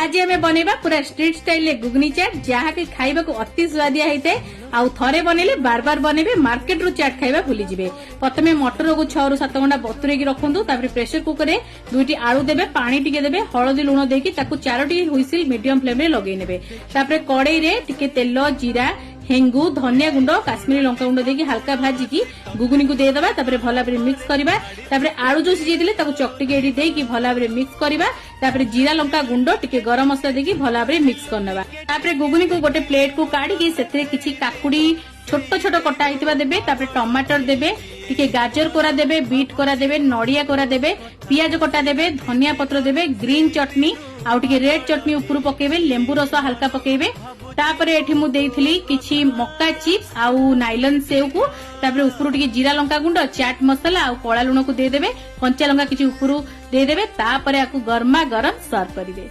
आज आम बनवा पूरा स्ट्रीट स्टाइल गुगनी चाट जहाँ की खाइबा को अति स्वादिया होता है। आउ थरे बनइले बार बार बनइबे मार्केट रु चाट खाइबा भूली जिवे। प्रथमे मटर को 6 ରୁ 7 घंटा बतुरे रखु प्रेसर कुकर में 2टी आलू देबे पानी टिके देबे हळदी लुण देकी ताकू 4टी हुइसिल मीडियम फ्लेम रे लगेई नेबे। तापरे कड़ाई रे टिके तेल जीरा हेंगू धनिया गुंड काश्मीरी लंका गुंड देकी हल्का भाजिकी गुगुनी को देदेबा। तापरे भला भाबरे मिक्स करबा। तापरे आलू जो सिझेइथिले ताकू चकटिके एडी देकी भला भाबरे मिक्स करबा। तापरे जीरा लंका गुंड टिके गरम मसला देकी भला भाबरे मिक्स करनबा। तापरे गुगुनी को गोटे प्लेट को काढी सेथिरे किछि काकुडी छोट छोट कटा हितबा देबे। तापरे टमाटर देबे टिके गाजर कोरा देबे बीट कोरा देबे नड़िया कोरा देबे पियाज कटा देबे धनिया पत्र देबे ग्रीन चटनी आउ टिके रेड चटनी ऊपर पकेबे लेंबू रस हल्का पकेबे। तापरे एठी मु देइथिली किछि मक्का चिप्स आउ नाइलन सेव को तापरे ऊपर टिके जीरा लंका गुंड चाट मसाला आउ कळा लुण को दे देबे कंचा लंका किछि ऊपर दे देबे। तापरे आकु गरमा गरम सर्व करिवे।